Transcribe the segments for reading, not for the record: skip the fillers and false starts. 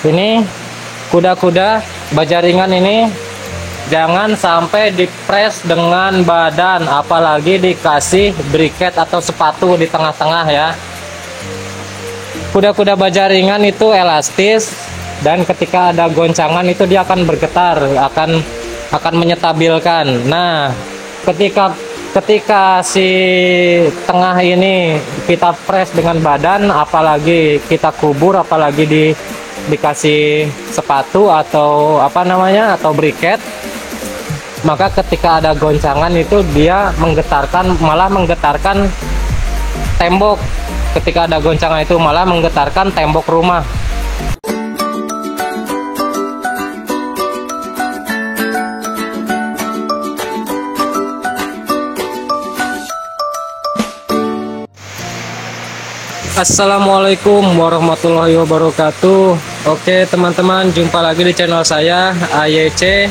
Ini kuda-kuda baja ringan ini jangan sampai dipres dengan badan, apalagi dikasih briket atau sepatu di tengah-tengah ya. Kuda-kuda baja ringan itu elastis, dan ketika ada goncangan itu dia akan bergetar, akan menyetabilkan. Nah, ketika si tengah ini kita press dengan badan, apalagi kita kubur, apalagi dikasih sepatu atau atau briket, maka ketika ada goncangan itu dia malah menggetarkan tembok. Ketika ada goncangan itu malah menggetarkan tembok rumah. Assalamualaikum warahmatullahi wabarakatuh. Oke teman-teman, jumpa lagi di channel saya AYC.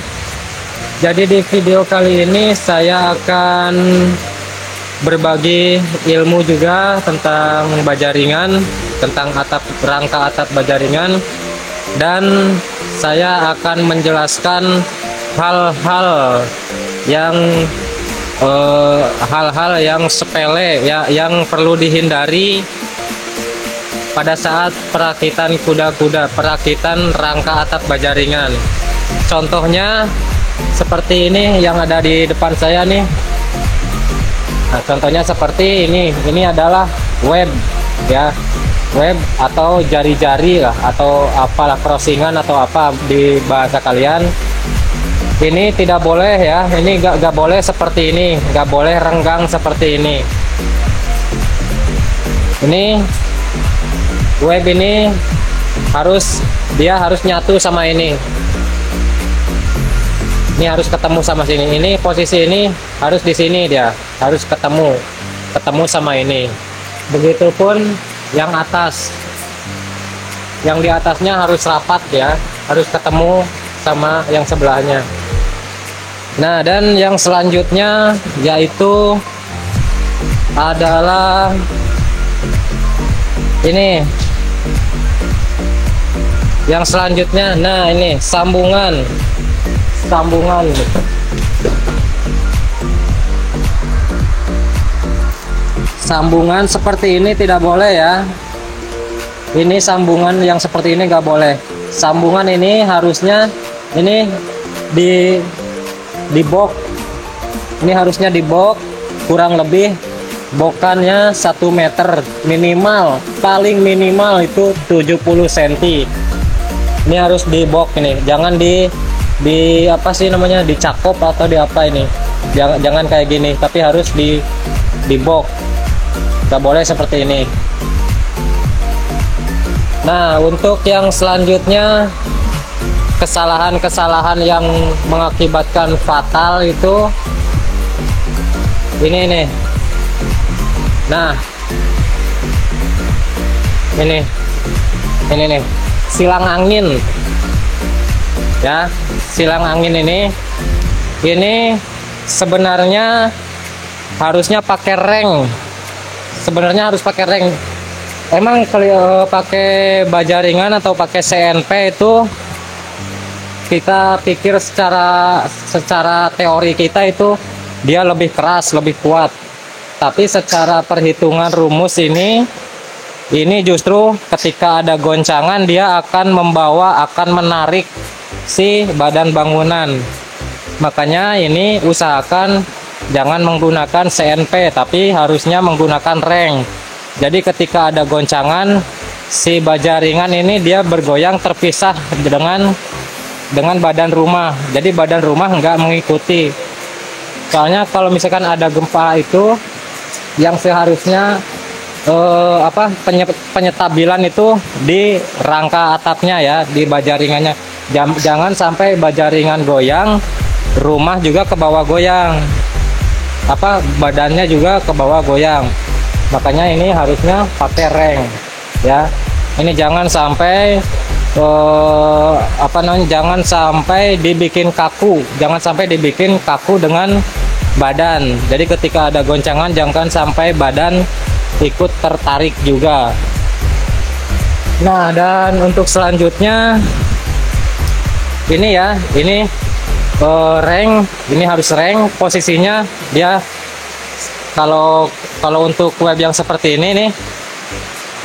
Jadi di video kali ini saya akan berbagi ilmu juga tentang baja ringan, tentang rangka atap baja ringan, dan saya akan menjelaskan hal-hal yang sepele ya, yang perlu dihindari pada saat perakitan kuda-kuda, perakitan rangka atap baja ringan. Contohnya seperti ini yang ada di depan saya nih. Nah, contohnya seperti ini. Ini adalah web ya, web atau jari-jari lah, atau apalah, crossingan atau apa di bahasa kalian. Ini tidak boleh ya, ini nggak boleh seperti ini, nggak boleh renggang seperti ini. Ini web ini harus nyatu sama ini. Ini harus ketemu sama sini. Ini posisi ini harus di sini, dia harus ketemu sama ini. Begitupun yang atas, yang di atasnya harus rapat ya, harus ketemu sama yang sebelahnya. Nah, dan yang selanjutnya yaitu adalah ini. Yang selanjutnya, nah ini sambungan seperti ini tidak boleh ya. Ini sambungan yang seperti ini nggak boleh. Sambungan ini harusnya ini di bok. Ini harusnya di bok, kurang lebih bokannya 1 meter minimal, paling minimal itu 70 cm. Ini harus di bok ini, jangan di dicakop atau di apa ini. Jangan kayak gini, tapi harus di bok. Nggak boleh seperti ini. Nah, untuk yang selanjutnya, kesalahan yang mengakibatkan fatal itu ini nih. Nah, ini nih silang angin ya. Silang angin ini sebenarnya harusnya pakai reng. Sebenarnya harus pakai reng. Emang kalau pakai baja ringan atau pakai CNP itu kita pikir secara teori kita itu dia lebih keras, lebih kuat. Tapi secara perhitungan rumus ini justru ketika ada goncangan dia akan menarik si badan bangunan. Makanya ini usahakan jangan menggunakan CNP, tapi harusnya menggunakan reng. Jadi ketika ada goncangan, si baja ringan ini dia bergoyang terpisah dengan badan rumah. Jadi badan rumah nggak mengikuti. Soalnya kalau misalkan ada gempa itu, yang seharusnya penyetabilan itu di rangka atapnya ya, di baja ringannya. Jangan sampai baja ringan goyang, rumah juga ke bawah goyang, badannya juga ke bawah goyang. Makanya ini harusnya pakai reng ya. Ini jangan sampai jangan sampai dibikin kaku, dengan badan. Jadi ketika ada goncangan jangan sampai badan ikut tertarik juga. Nah, dan untuk selanjutnya ini ya, ini rank, ini harus rank posisinya dia. Kalau untuk web yang seperti ini nih,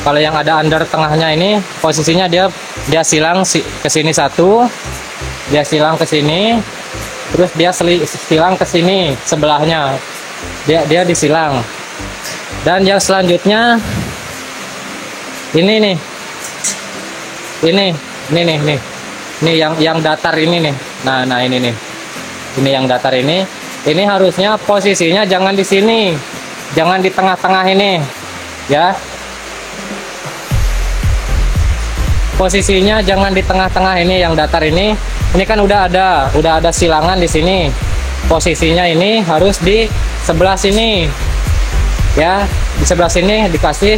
kalau yang ada under tengahnya ini posisinya dia silang ke sini satu, dia silang ke sini, terus dia silang ke sini sebelahnya, dia disilang. Dan yang selanjutnya ini nih, ini yang datar ini nih. Nah ini nih, ini yang datar ini harusnya posisinya jangan di sini, jangan di tengah-tengah ini ya. Posisinya jangan di tengah-tengah ini yang datar ini kan udah ada silangan di sini. Posisinya ini harus di sebelah sini ya, di sebelah sini dikasih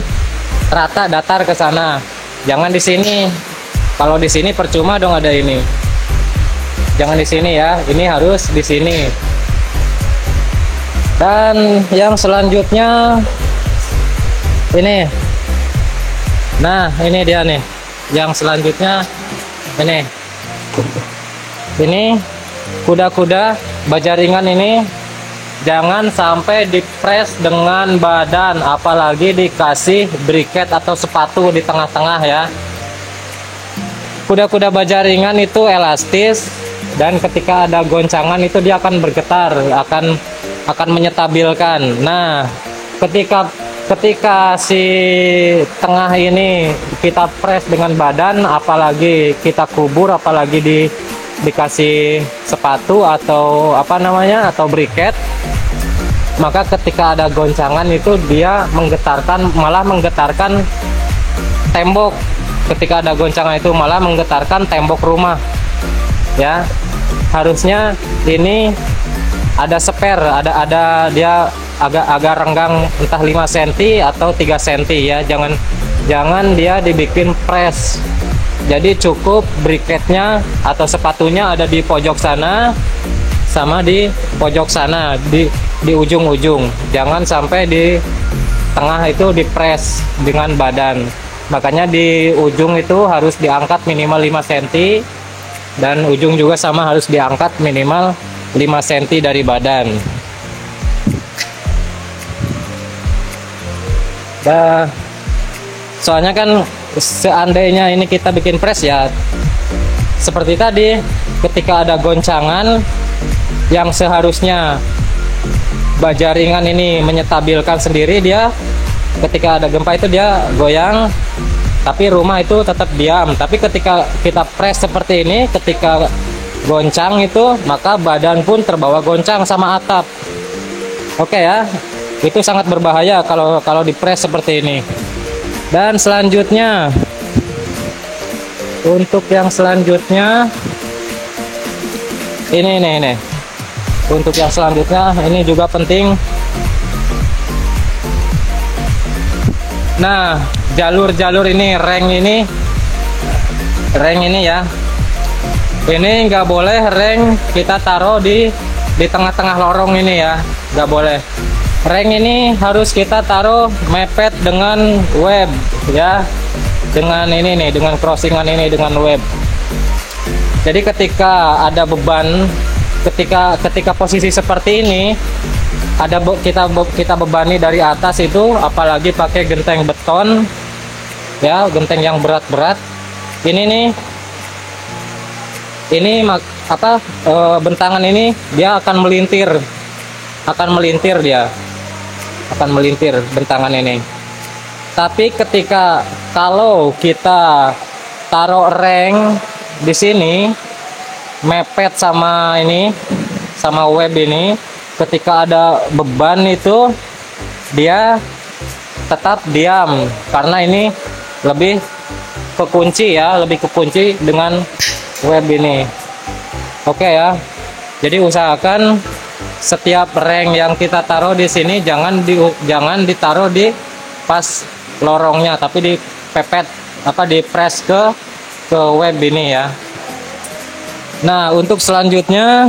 rata datar ke sana, jangan di sini. Kalau di sini percuma dong ada ini, jangan di sini ya, ini harus di sini. Dan yang selanjutnya ini, nah ini dia nih, yang selanjutnya ini kuda-kuda baja ringan ini jangan sampai dipres dengan badan, apalagi dikasih briket atau sepatu di tengah-tengah ya. Kuda-kuda baja ringan itu elastis, dan ketika ada goncangan itu dia akan bergetar, akan menyetabilkan. Nah, ketika si tengah ini kita press dengan badan, apalagi kita kubur, apalagi dikasih sepatu atau apa namanya, atau briket, maka ketika ada goncangan itu dia malah menggetarkan tembok. Ketika ada goncangan itu malah menggetarkan tembok rumah ya. Harusnya ini ada spare, ada dia agak renggang, entah 5 cm atau 3 cm ya. Jangan dia dibikin press. Jadi cukup briketnya atau sepatunya ada di pojok sana sama di pojok sana, di ujung-ujung. Jangan sampai di tengah itu dipres dengan badan. Makanya di ujung itu harus diangkat minimal 5 cm, dan ujung juga sama harus diangkat minimal 5 cm dari badan. Nah, soalnya kan seandainya ini kita bikin press ya, seperti tadi, ketika ada goncangan yang seharusnya baja ringan ini menyetabilkan sendiri, dia ketika ada gempa itu dia goyang, tapi rumah itu tetap diam. Tapi ketika kita press seperti ini, ketika goncang itu, maka badan pun terbawa goncang sama atap. Oke ya, itu sangat berbahaya kalau di press seperti ini. Dan selanjutnya, untuk yang selanjutnya ini. Untuk yang selanjutnya ini juga penting. Nah, jalur-jalur ini, rank ini ya, ini nggak boleh rank kita taruh di tengah-tengah lorong ini ya, nggak boleh. Rank ini harus kita taruh mepet dengan web ya, dengan ini nih, dengan crossingan ini dengan web. Jadi ketika ada beban, ketika posisi seperti ini, kita bebani dari atas itu, apalagi pakai genteng beton ya, genteng yang berat-berat ini bentangan ini dia akan melintir bentangan ini. Tapi kalau kita taruh rank di sini mepet sama web ini, ketika ada beban itu dia tetap diam, karena ini lebih kekunci dengan web ini. Oke ya, jadi usahakan setiap rank yang kita taruh di sini jangan ditaruh di pas lorongnya, tapi dipepet di press ke web ini ya. Nah, untuk selanjutnya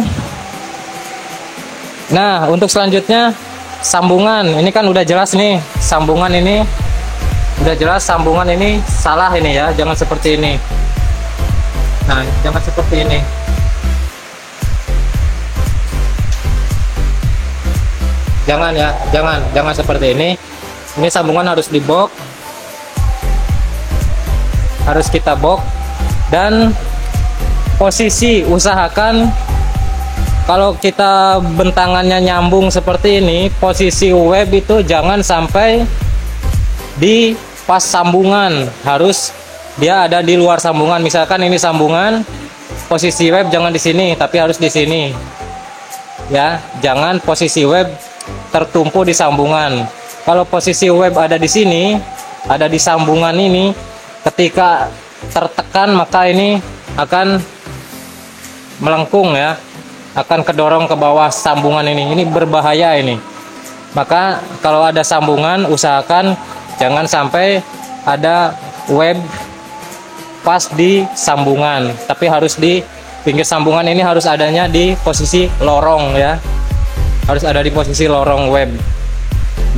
sambungan ini kan udah jelas nih, sambungan ini Udah jelas sambungan ini salah ini ya, jangan seperti ini. Nah, jangan seperti ini. Jangan ya, jangan seperti ini. Ini sambungan harus dibok, harus kita bok. Dan posisi usahakan kalau kita bentangannya nyambung seperti ini, posisi web itu jangan sampai di pas sambungan, harus dia ada di luar sambungan. Misalkan ini sambungan, posisi web jangan di sini, tapi harus di sini. Ya, jangan posisi web tertumpu di sambungan. Kalau posisi web ada di sini, ada di sambungan ini, ketika tertekan maka ini akan melengkung ya, akan kedorong ke bawah sambungan ini. Ini berbahaya ini. Maka kalau ada sambungan, usahakan jangan sampai ada web pas di sambungan, tapi harus di pinggir sambungan. Ini harus adanya di posisi lorong ya, harus ada di posisi lorong web,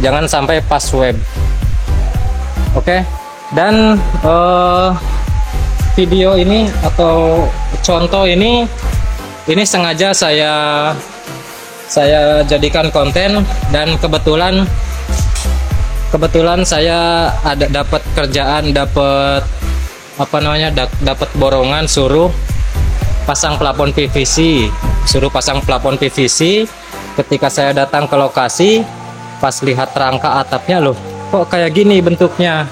jangan sampai pas web. Oke. Dan video ini atau contoh ini sengaja saya jadikan konten, dan kebetulan saya ada dapat kerjaan, dapat dapat borongan suruh pasang plafon PVC. Ketika saya datang ke lokasi, pas lihat rangka atapnya, loh kok kayak gini bentuknya,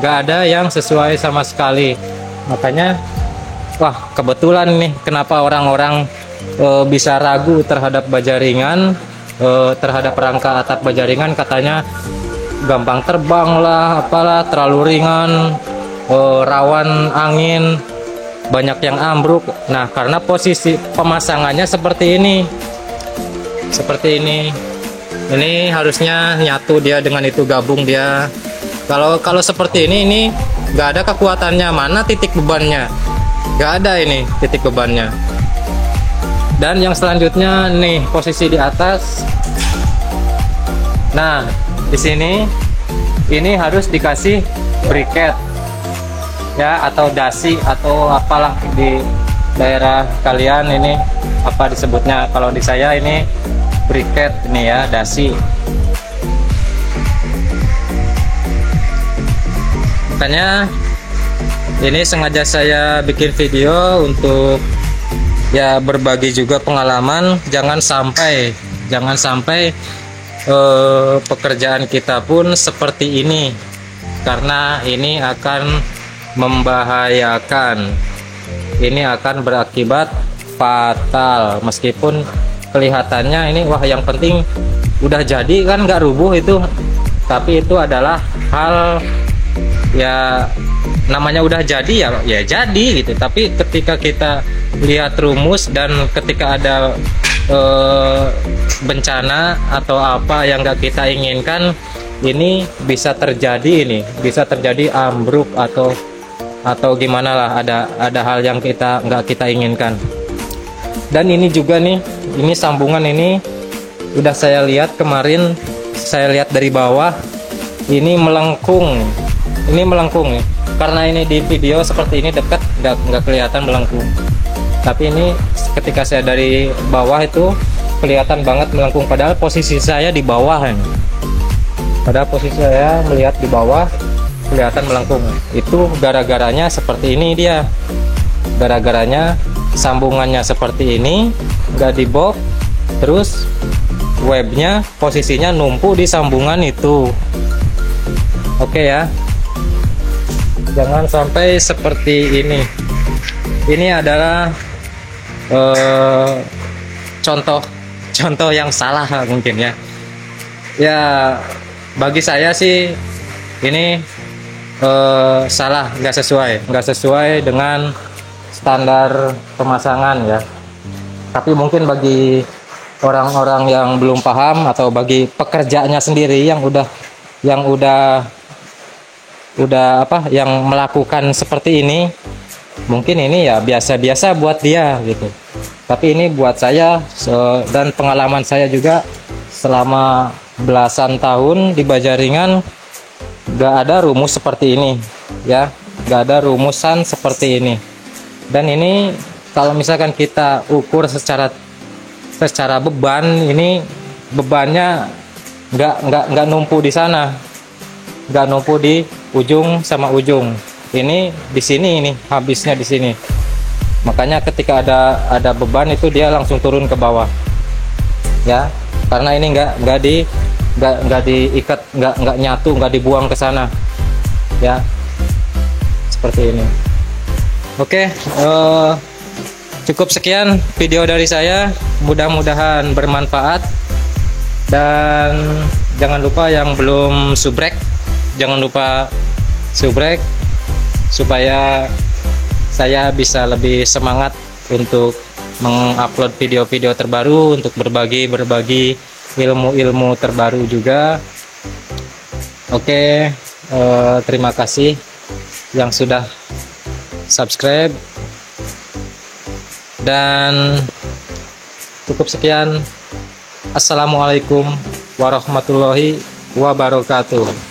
nggak ada yang sesuai sama sekali. Makanya wah, kebetulan nih kenapa orang-orang bisa ragu terhadap baja ringan, terhadap rangka atap baja ringan. Katanya gampang terbang lah, apalah, terlalu ringan, rawan angin, banyak yang ambruk. Nah, karena posisi pemasangannya seperti ini. Ini harusnya nyatu dia dengan itu, gabung dia. Kalau seperti ini nggak ada kekuatannya. Mana titik bebannya? Nggak ada ini titik bebannya. Dan yang selanjutnya nih, posisi di atas. Nah, di sini ini harus dikasih briket ya, atau dasi, atau apalah di daerah kalian ini apa disebutnya. Kalau di saya ini briket ini ya, dasi. Makanya ini sengaja saya bikin video untuk ya berbagi juga pengalaman. Jangan sampai pekerjaan kita pun seperti ini, karena ini akan membahayakan. Ini akan berakibat fatal. Meskipun kelihatannya ini wah, yang penting udah jadi kan, nggak rubuh itu, tapi itu adalah hal ya, namanya udah jadi ya jadi gitu. Tapi ketika kita lihat rumus dan ketika ada bencana atau apa yang nggak kita inginkan, ini bisa terjadi, bisa terjadi ambruk atau gimana lah, ada hal yang nggak kita inginkan. Dan ini juga nih, ini sambungan ini udah saya lihat kemarin, saya lihat dari bawah ini melengkung. Ini melengkung ya. Karena ini di video seperti ini dekat, nggak kelihatan melengkung. Tapi ini ketika saya dari bawah itu kelihatan banget melengkung. Padahal posisi saya di bawah ini. Padahal posisi saya melihat di bawah kelihatan melengkung. Itu gara-garanya seperti ini dia. Gara-garanya sambungannya seperti ini, nggak dibok, terus webnya posisinya numpuk di sambungan itu. Oke ya. Jangan sampai seperti ini. Ini adalah contoh yang salah mungkin ya. Ya bagi saya sih ini salah, nggak sesuai dengan standar pemasangan ya. Tapi mungkin bagi orang-orang yang belum paham, atau bagi pekerjaannya sendiri yang yang melakukan seperti ini, mungkin ini ya biasa-biasa buat dia gitu. Tapi ini buat saya dan pengalaman saya juga selama belasan tahun di baja ringan, nggak ada rumus seperti ini ya, nggak ada rumusan seperti ini. Dan ini kalau misalkan kita ukur secara beban, ini bebannya nggak numpu di sana, nggak numpu di ujung sama ujung. Ini di sini, ini habisnya di sini. Makanya ketika ada beban itu dia langsung turun ke bawah ya, karena ini nggak diikat, nggak nyatu, nggak dibuang ke sana ya, seperti ini. Oke, cukup sekian video dari saya, mudah-mudahan bermanfaat. Dan jangan lupa yang belum subrek, jangan lupa subrek supaya saya bisa lebih semangat untuk mengupload video-video terbaru, untuk berbagi ilmu-ilmu terbaru juga. Oke, terima kasih yang sudah subscribe, dan cukup sekian. Assalamualaikum warahmatullahi wabarakatuh.